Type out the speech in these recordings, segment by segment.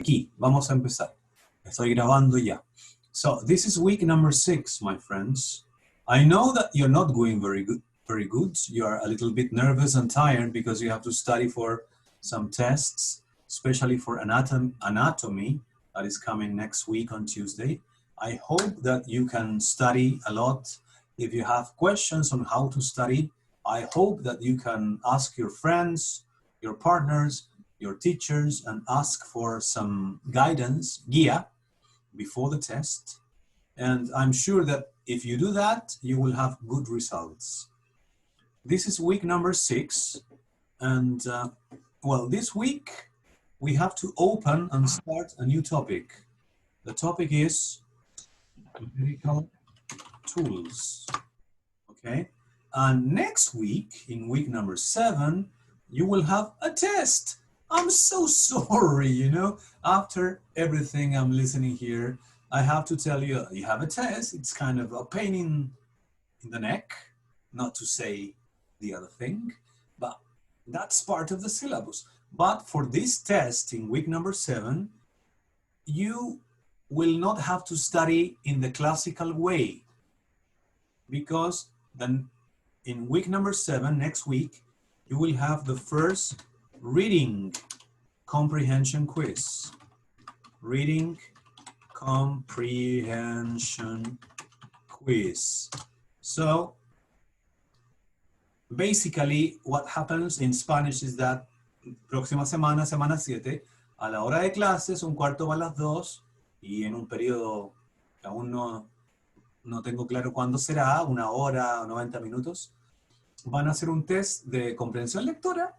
Aquí, vamos a empezar. Estoy grabando ya. So, this is week number 6, my friends. I know that you're not going very good. You are a little bit nervous and tired because you have to study for some tests, especially for anatomy that is coming next week on Tuesday. I hope that you can study a lot. If you have questions on how to study, I hope that you can ask your friends, your partners, your teachers, and ask for some guidance, guía, before the test. And I'm sure that if you do that, you will have good results. This is week number 6. And well, this week we have to open and start a new topic. The topic is medical tools, okay? And next week, in week number 7, you will have a test. I'm so sorry, you know, after everything I'm listening here, I have to tell you, you have a test. It's kind of a pain in the neck, not to say the other thing, but that's part of the syllabus. But for this test in week number 7, you will not have to study in the classical way, because then in week number 7, next week, you will have the first reading comprehension quiz. Reading comprehension quiz. So basically what happens in Spanish is that próxima semana, semana 7, a la hora de clases, 1/4 para las 2, y en un periodo que aún no tengo claro cuándo será, 1 hora o 90 minutos, van a hacer un test de comprensión lectora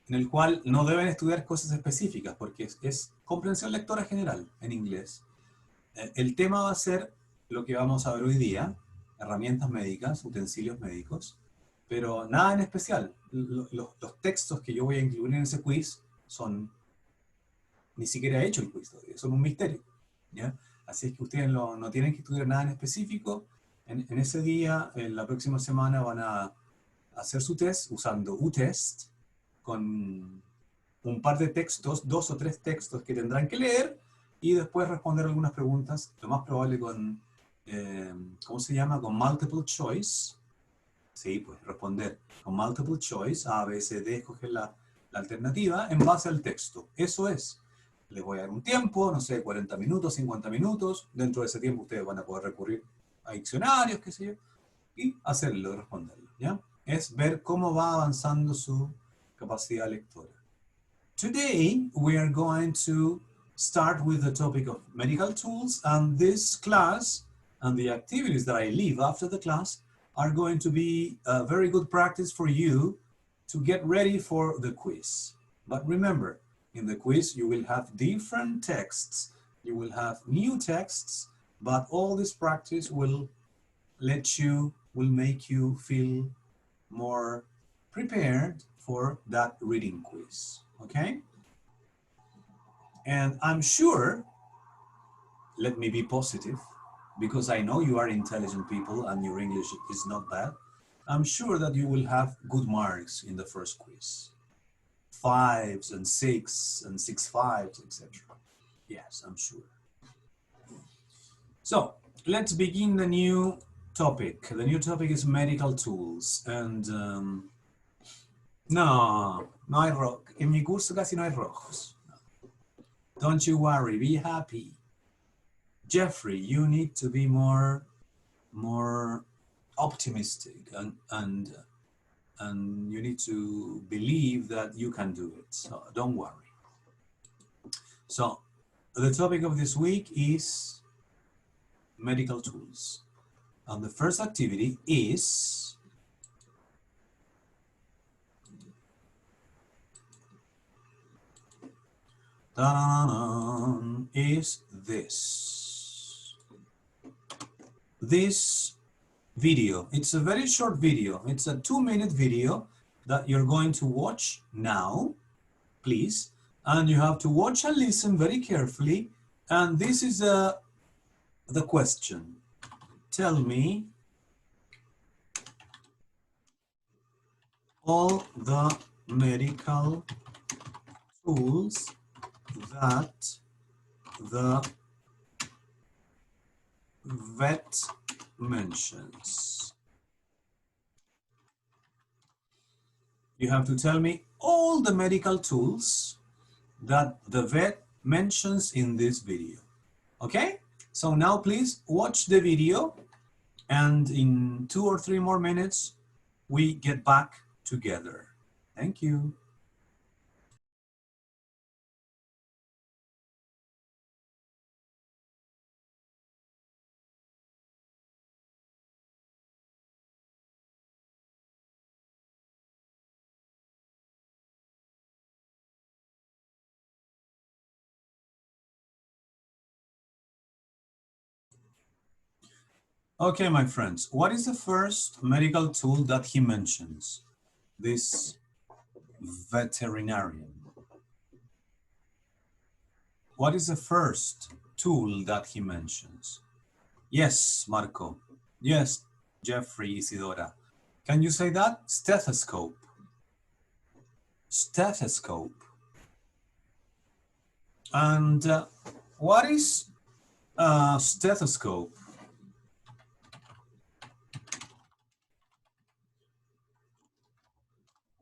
en el cual no deben estudiar cosas específicas porque es comprensión lectora general en inglés. El tema va a ser lo que vamos a ver hoy día, herramientas médicas, utensilios médicos, pero nada en especial. Los textos que yo voy a incluir en ese quiz son, ni siquiera he hecho el quiz todavía, son un misterio, ¿ya? Así es que ustedes no tienen que estudiar nada en específico. En ese día, en la próxima semana, van a hacer su test usando UTest, con un par de textos, 2 o 3 textos que tendrán que leer, y después responder algunas preguntas, lo más probable con, ¿cómo se llama? Con multiple choice. Sí, pues responder con multiple choice, A, B, C, D, escoger la alternativa en base al texto. Eso es. Les voy a dar un tiempo, no sé, 40 minutos, 50 minutos. Dentro de ese tiempo ustedes van a poder recurrir a diccionarios, qué sé yo, y hacerlo, responderlo, ¿ya? Es ver cómo va avanzando su capacidad lectora. Today, we are going to start with the topic of medical tools, and this class and the activities that I leave after the class are going to be a very good practice for you to get ready for the quiz. But remember, in the quiz, you will have different texts, you will have new texts, but all this practice will make you feel more prepared for that reading quiz, okay? And I'm sure, let me be positive, because I know you are intelligent people and your English is not bad, I'm sure that you will have good marks in the first quiz. 5s and 6 and 6.5s, etc. Yes, I'm sure. So, let's begin the new topic. The new topic is medical tools. And no hay rojo. En mi curso casi no hay rojos. Don't you worry, be happy. Jeffrey, you need to be more optimistic and you need to believe that you can do it. So don't worry. So the topic of this week is medical tools. And the first activity is this video. It's a very short video. It's a 2-minute video that you're going to watch now, please. And you have to watch and listen very carefully. And this is the question. Tell me all the medical tools that the vet mentions. You have to tell me all the medical tools that the vet mentions in this video. Okay? So now please watch the video, and in 2 or 3 more minutes, we get back together. Thank you. Okay, my friends, what is the first medical tool that he mentions? This veterinarian. What is the first tool that he mentions? Yes, Marco. Yes, Jeffrey, Isidora. Can you say that? Stethoscope. Stethoscope. And what is a stethoscope?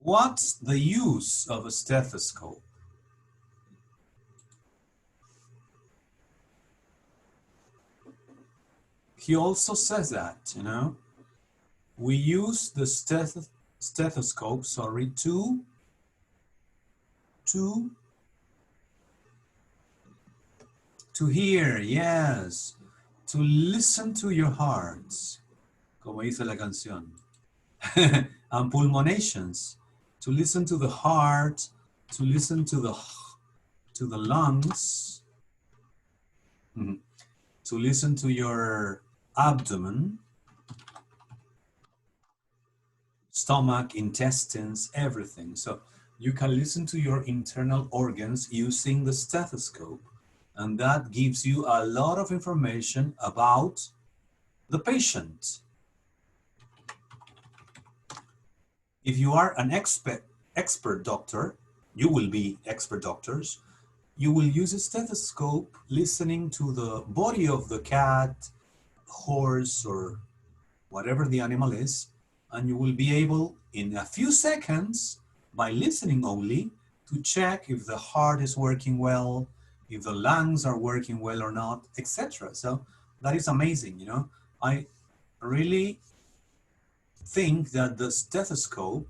What's the use of a stethoscope? He also says that, you know, we use the stethoscope, sorry, to hear, yes, to listen to your hearts, como dice la canción, and pulmonations, to listen to the heart, to listen to the lungs, to listen to your abdomen, stomach, intestines, everything. So you can listen to your internal organs using the stethoscope, and that gives you a lot of information about the patient. If you are an expert doctor, you will be expert doctors, you will use a stethoscope listening to the body of the cat, horse, or whatever the animal is, and you will be able, in a few seconds, by listening only, to check if the heart is working well, if the lungs are working well or not, etc. So that is amazing, you know. I really think that the stethoscope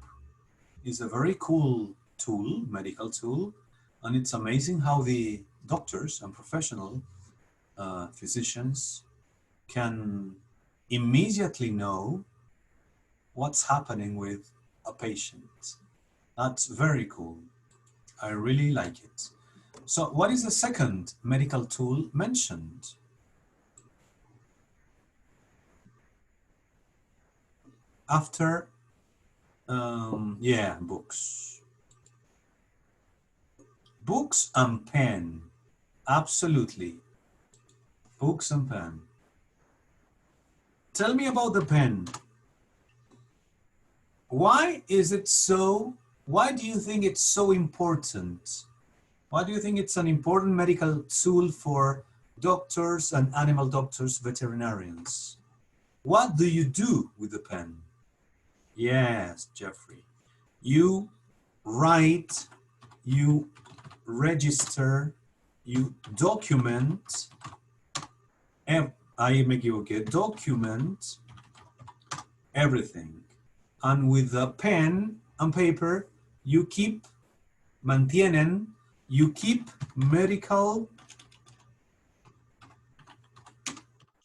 is a very cool tool, medical tool, and it's amazing how the doctors and professional physicians can immediately know what's happening with a patient. That's very cool. I really like it. So what is the second medical tool mentioned? After, yeah, books. Books and pen. Absolutely. Books and pen. Tell me about the pen. Why do you think it's so important? Why do you think it's an important medical tool for doctors and animal doctors, veterinarians? What do you do with the pen? Yes, Jeffrey. You write, you register, you document, document everything. And with the pen and paper, you keep, mantienen, you keep medical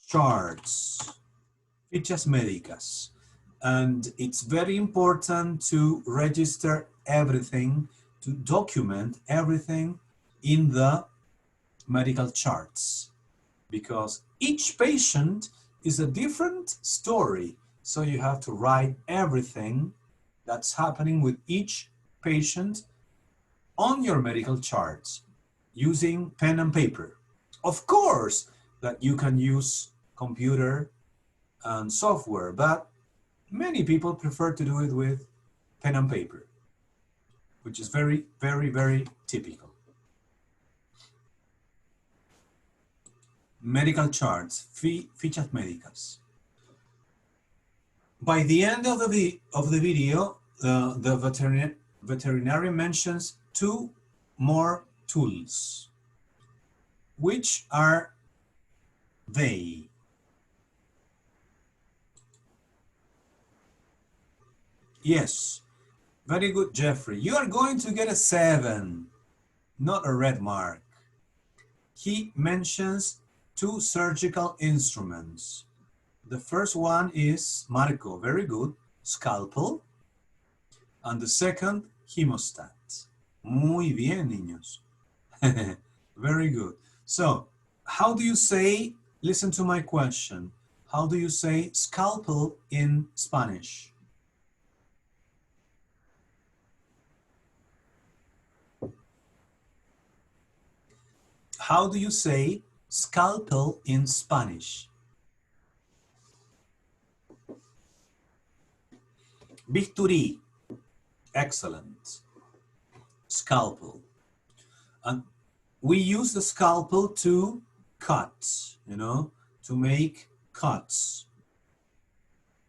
charts, fichas médicas. And it's very important to register everything, to document everything in the medical charts, because each patient is a different story. So you have to write everything that's happening with each patient on your medical charts using pen and paper. Of course that you can use computer and software, but many people prefer to do it with pen and paper, which is very, very, very typical. medical charts, fichas médicas. By the end of the video, the veterinarian mentions 2 more tools. Which are they? Yes, very good, Jeffrey. You are going to get a 7, not a red mark. He mentions 2 surgical instruments. The first one is, Marco, very good, scalpel. And the second, hemostat. Muy bien, niños. Very good. So, how do you say, listen to my question, how do you say scalpel in Spanish? How do you say scalpel in Spanish? Bisturí. Excellent. Scalpel. And we use the scalpel to cut, you know, to make cuts.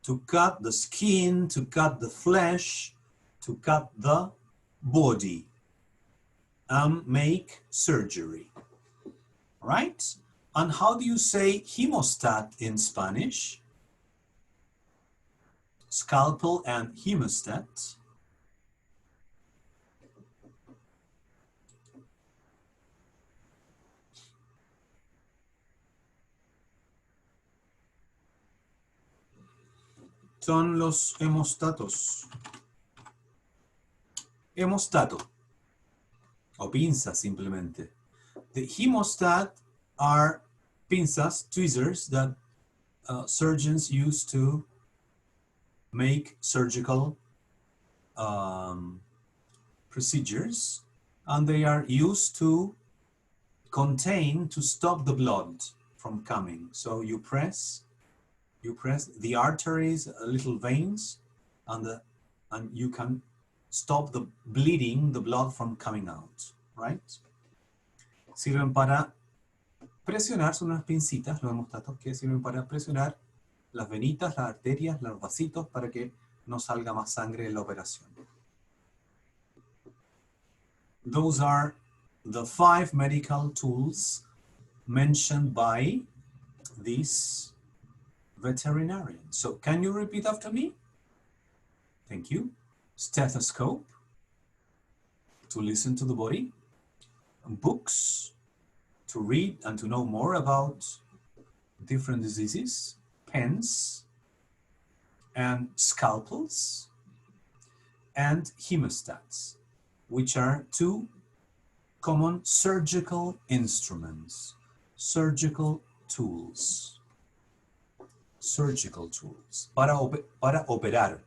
To cut the skin, to cut the flesh, to cut the body, and make surgery. Right? And how do you say hemostat in Spanish? Scalpel and hemostat. Son los hemostatos. Hemostato. O pinzas simplemente. The hemostat are pinzas, tweezers that surgeons use to make surgical procedures, and they are used to contain, to stop the blood from coming. So you press the arteries, little veins, and you can stop the bleeding, the blood from coming out, right? Sirven para presionar, son unas pincitas, los hemostatos, que sirven para presionar las venitas, las arterias, los vasitos, para que no salga más sangre en la operación. Those are the 5 medical tools mentioned by this veterinarian. So can you repeat after me? Thank you. Stethoscope, to listen to the body. Books, to read and to know more about different diseases. Pens, and scalpels, and hemostats, which are 2 common surgical instruments, surgical tools. Surgical tools, para operar,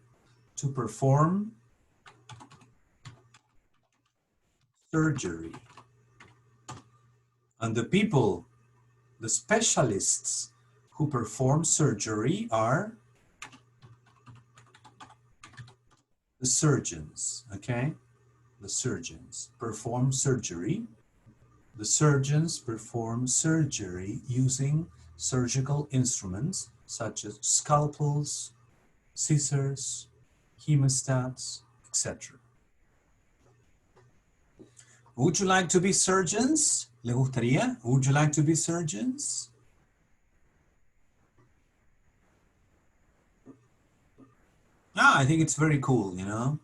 to perform surgery. And the people, the specialists who perform surgery are the surgeons, okay? The surgeons perform surgery. The surgeons perform surgery using surgical instruments such as scalpels, scissors, hemostats, etc. Would you like to be surgeons? ¿Le gustaría? Would you like to be surgeons? Ah, I think it's very cool, you know,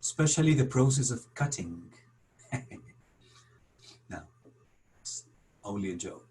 especially the process of cutting. No, it's only a joke.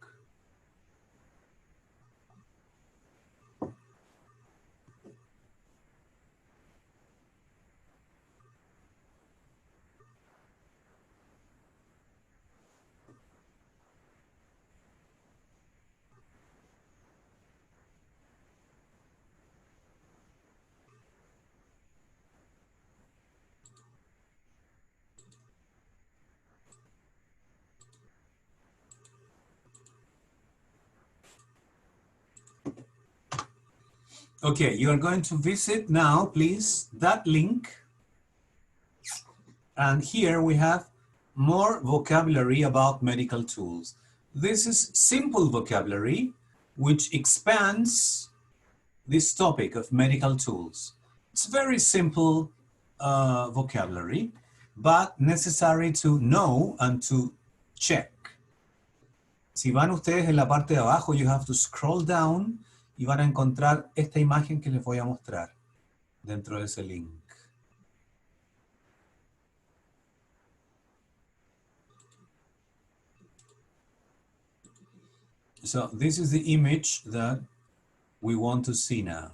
Okay, you are going to visit now, please, that link. And here we have more vocabulary about medical tools. This is simple vocabulary which expands this topic of medical tools. It's very simple vocabulary, but necessary to know and to check. Si van ustedes en la parte de abajo, you have to scroll down y van a encontrar esta imagen que les voy a mostrar dentro de ese link. So this is the image that we want to see now.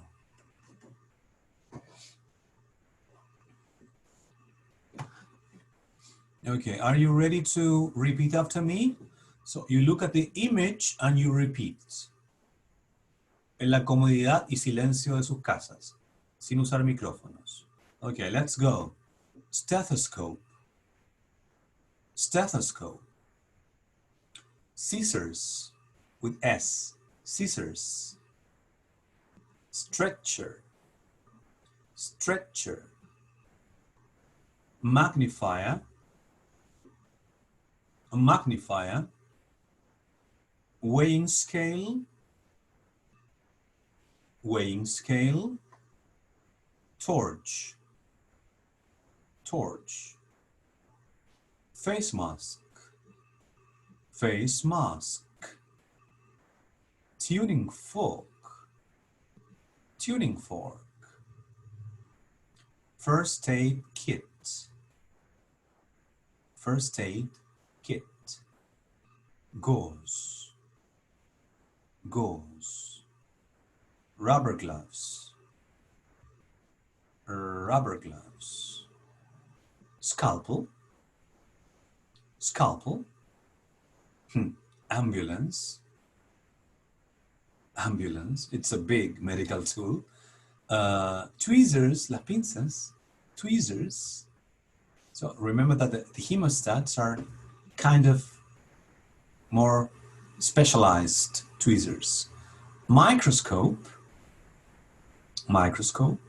Okay, are you ready to repeat after me? So you look at the image and you repeat. En la comodidad y silencio de sus casas, sin usar micrófonos. Okay, let's go. Stethoscope. Stethoscope. Scissors with S. Scissors. Stretcher. Stretcher. Magnifier. A magnifier. Weighing scale. Weighing scale. Torch. Torch. Face mask. Face mask. Tuning fork. Tuning fork. First aid kit. First aid kit. Gauze. Gauze. Rubber gloves. Rubber gloves. Scalpel. Scalpel. Ambulance. Ambulance. It's a big medical tool. Tweezers, las pinzas. Tweezers. So remember that the hemostats are kind of more specialized tweezers. Microscope. Microscope.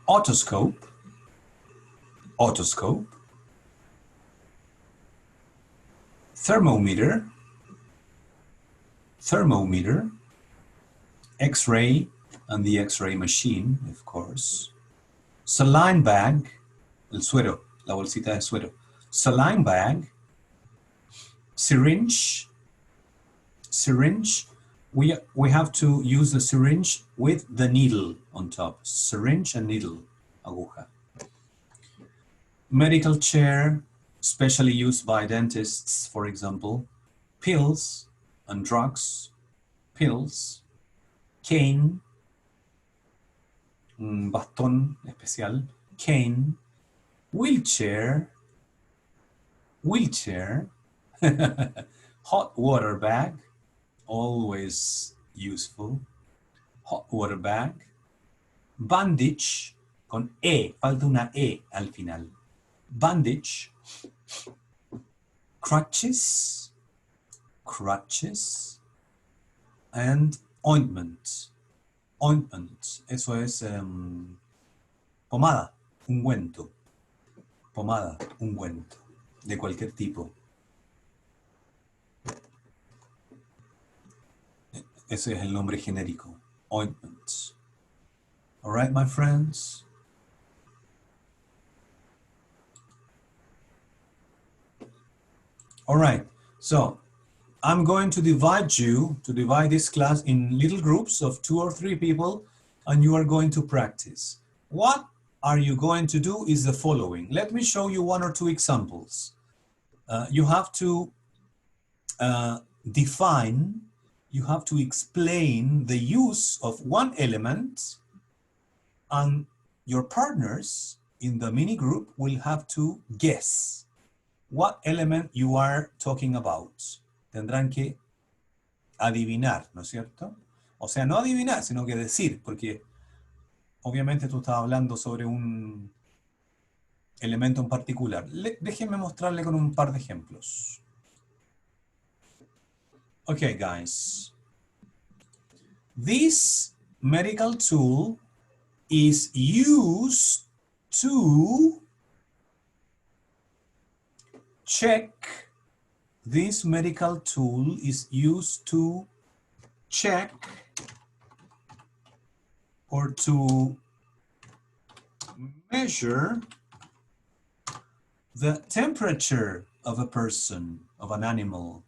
Otoscope. Otoscope. Thermometer. Thermometer. X-ray and the X-ray machine, of course. Saline bag. El suero, la bolsita de suero. Saline bag. Syringe. Syringe. We have to use the syringe with the needle on top. Syringe and needle. Aguja. Medical chair, specially used by dentists, for example. Pills and drugs. Pills. Cane. Bastón especial. Cane. Wheelchair. Wheelchair. Hot water bag. Always useful. Hot water bag. Bandage. Con E. Falta una E al final. Bandage. Crutches. Crutches. And ointment. Ointment. Eso es pomada. Ungüento. Pomada. Ungüento. De cualquier tipo. Ese es el nombre genérico. Ointments. All right, my friends? All right, so I'm going to divide this class in little groups of 2 or 3 people, and you are going to practice. What are you going to do is the following. Let me show you 1 or 2 examples. You have to define, you have to explain the use of one element, and your partners in the mini group will have to guess what element you are talking about. Tendrán que adivinar, ¿no es cierto? O sea, no adivinar, sino que decir, porque obviamente tú estás hablando sobre un elemento en particular. Déjenme mostrarle con un par de ejemplos. Okay, guys. This medical tool is used to check. This medical tool is used to check or to measure the temperature of a person, of an animal.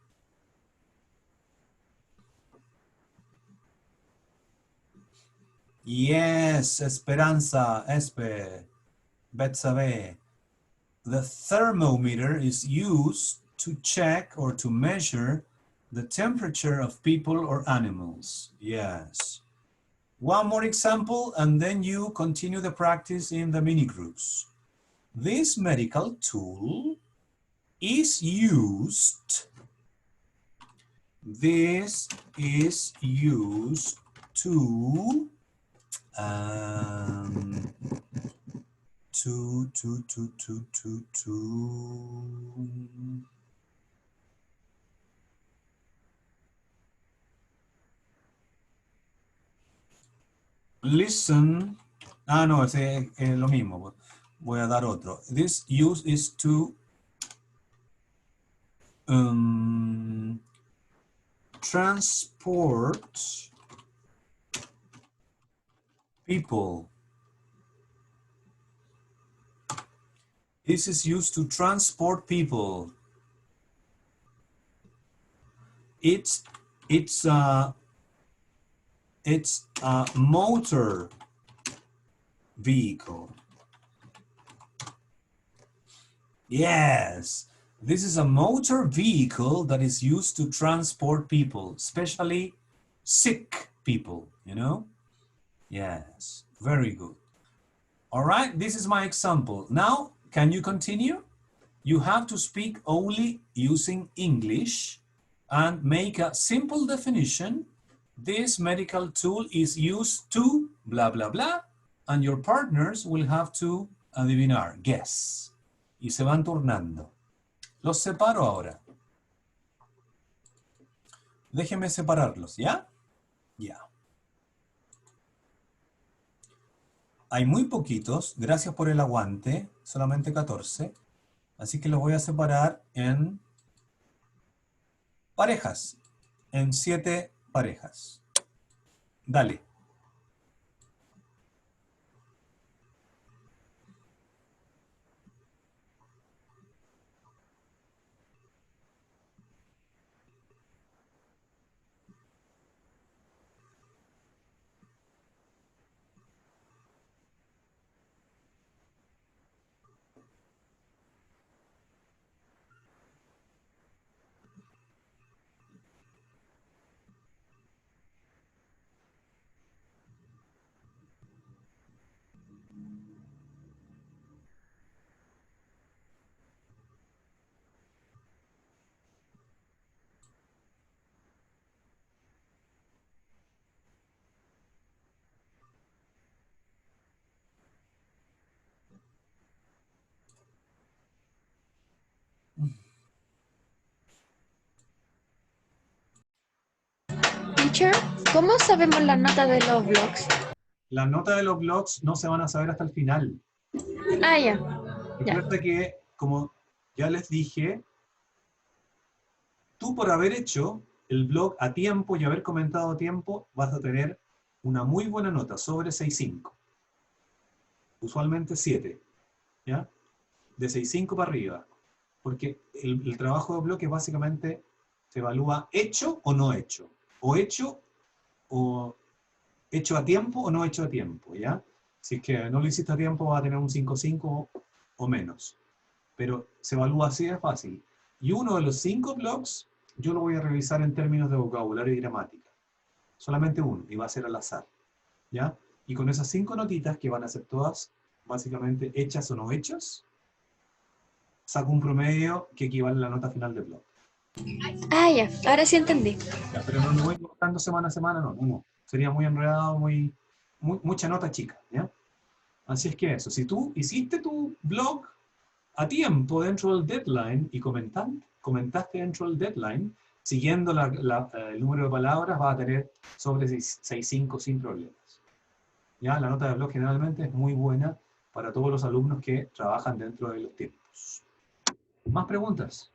Yes, Esperanza, Espe, Betsabe. The thermometer is used to check or to measure the temperature of people or animals. Yes. One more example, and then you continue the practice in the mini groups. This medical tool is used. This is used to listen. Ah, no, es lo mismo. Voy a dar otro. This use is to transport people. This is used to transport people. It's a motor vehicle. Yes, this is a motor vehicle that is used to transport people, especially sick people, you know? Yes, very good. All right, this is my example. Now, can you continue? You have to speak only using English and make a simple definition. This medical tool is used to blah, blah, blah, and your partners will have to adivinar, guess. Y se van turnando. Los separo ahora. Déjenme separarlos, ¿ya? Ya. Hay muy poquitos, gracias por el aguante, solamente 14. Así que los voy a separar en parejas, en 7 parejas. Dale. Teacher, ¿cómo sabemos la nota de los blogs? Las notas de los blogs no se van a saber hasta el final. Ah, ya. Recuerda que, como ya les dije, tú por haber hecho el blog a tiempo y haber comentado a tiempo, vas a tener una muy buena nota, sobre 6.5. Usualmente 7, ¿ya? De 6.5 para arriba. Porque el trabajo de blog es básicamente, se evalúa hecho o no hecho. O hecho a tiempo o no hecho a tiempo, ¿ya? Si es que no lo hiciste a tiempo, va a tener un 5.5 o menos. Pero se evalúa así de fácil. Y uno de los 5 blogs, yo lo voy a revisar en términos de vocabulario y gramática. Solamente uno, y va a ser al azar, ¿ya? Y con esas 5 notitas, que van a ser todas básicamente hechas o no hechas, saco un promedio que equivale a la nota final del blog. Ah, ya, ahora sí entendí. Ya, pero no me voy buscando semana a semana, no. Sería muy enredado, mucha nota chica, ¿ya? Así es que eso, si tú hiciste tu blog a tiempo dentro del deadline y comentaste dentro del deadline, siguiendo el número de palabras, vas a tener sobre 6.5 sin problemas. ¿Ya? La nota de blog generalmente es muy buena para todos los alumnos que trabajan dentro de los tiempos. ¿Más preguntas?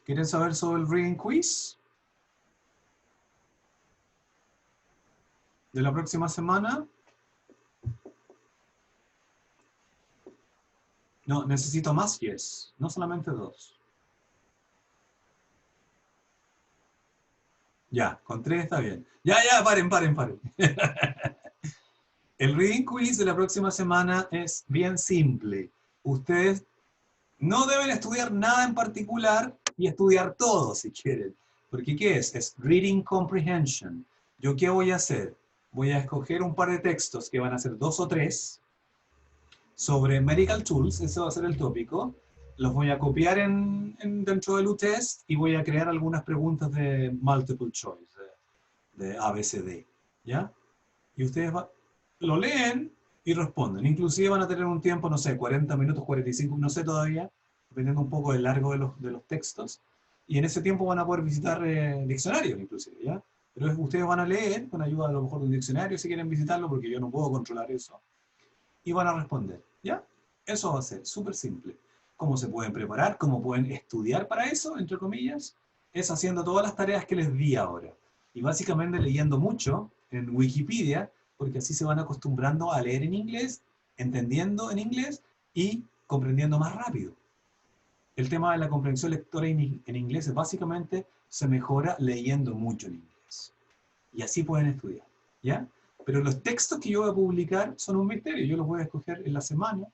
¿Quieren saber sobre el reading quiz de la próxima semana? No, necesito más yes, no solamente 2. Ya, con 3 está bien. Ya, paren. El reading quiz de la próxima semana es bien simple. Ustedes no deben estudiar nada en particular y estudiar todo si quieren. Porque ¿qué es? Es reading comprehension. ¿Yo qué voy a hacer? Voy a escoger un par de textos que van a ser 2 o 3 sobre medical tools, ese va a ser el tópico. Los voy a copiar dentro del UTest y voy a crear algunas preguntas de multiple choice, de ABCD, ¿ya? Y ustedes lo leen y responden. Inclusive van a tener un tiempo, no sé, 40 minutos, 45, no sé todavía, dependiendo un poco del largo de los textos. Y en ese tiempo van a poder visitar diccionarios, inclusive, ¿ya? Pero ustedes van a leer, con ayuda a lo mejor de un diccionario, si quieren visitarlo, porque yo no puedo controlar eso. Y van a responder, ¿ya? Eso va a ser súper simple. ¿Cómo se pueden preparar? ¿Cómo pueden estudiar para eso, entre comillas? Es haciendo todas las tareas que les di ahora. Y básicamente leyendo mucho en Wikipedia, porque así se van acostumbrando a leer en inglés, entendiendo en inglés y comprendiendo más rápido. El tema de la comprensión lectora en inglés es básicamente se mejora leyendo mucho en inglés. Y así pueden estudiar, ¿ya? Pero los textos que yo voy a publicar son un misterio. Yo los voy a escoger en la semana.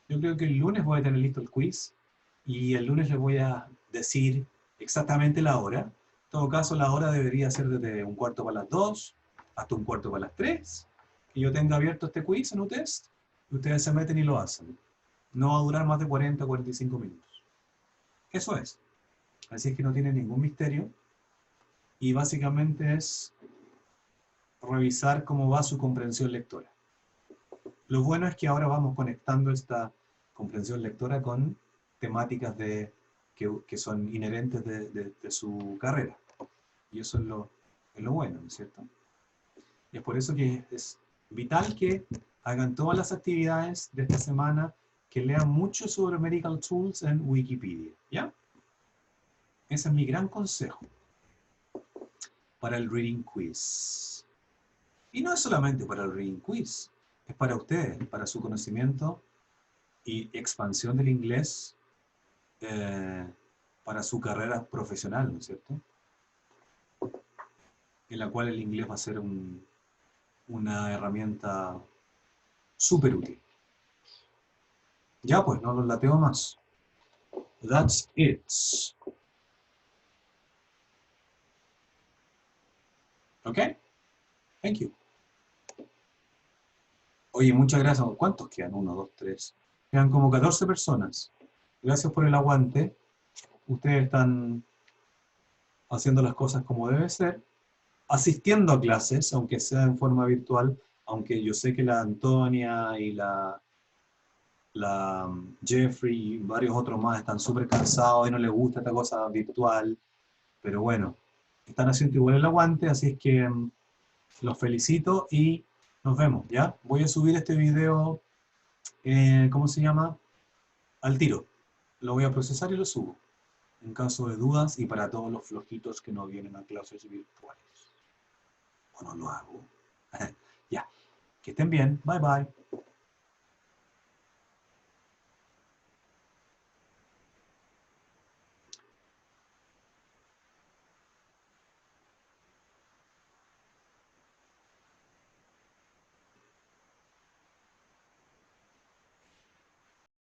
Yo creo que el lunes voy a tener listo el quiz. Y el lunes les voy a decir exactamente la hora. En todo caso, la hora debería ser desde 1:15 hasta 1:45. Que yo tenga abierto este quiz en UTest. Y ustedes se meten y lo hacen. No va a durar más de 40 o 45 minutos. Eso es. Así es que no tiene ningún misterio. Y básicamente es revisar cómo va su comprensión lectora. Lo bueno es que ahora vamos conectando esta comprensión lectora con temáticas que son inherentes de su carrera. Y eso es lo bueno, ¿no es cierto? Y es por eso que es vital que hagan todas las actividades de esta semana, que lean mucho sobre medical tools en Wikipedia, ¿ya? Ese es mi gran consejo para el reading quiz. Y no es solamente para el reading quiz, es para ustedes, para su conocimiento y expansión del inglés para su carrera profesional, ¿no es cierto? En la cual el inglés va a ser una herramienta súper útil. Ya pues, no los lateo más. That's it. ¿Ok? Thank you. Oye, muchas gracias. ¿Cuántos quedan? 1, 2, 3. Quedan como 14 personas. Gracias por el aguante. Ustedes están haciendo las cosas como debe ser, asistiendo a clases, aunque sea en forma virtual, aunque yo sé que la Antonia y la Jeffrey y varios otros más están súper cansados y no les gusta esta cosa virtual, pero bueno, están haciendo igual el aguante, así es que los felicito y nos vemos, ¿ya? Voy a subir este video, ¿cómo se llama? Al tiro. Lo voy a procesar y lo subo, en caso de dudas y para todos los flojitos que no vienen a clases virtuales. O no lo hago. Ya, que estén bien. Bye, bye.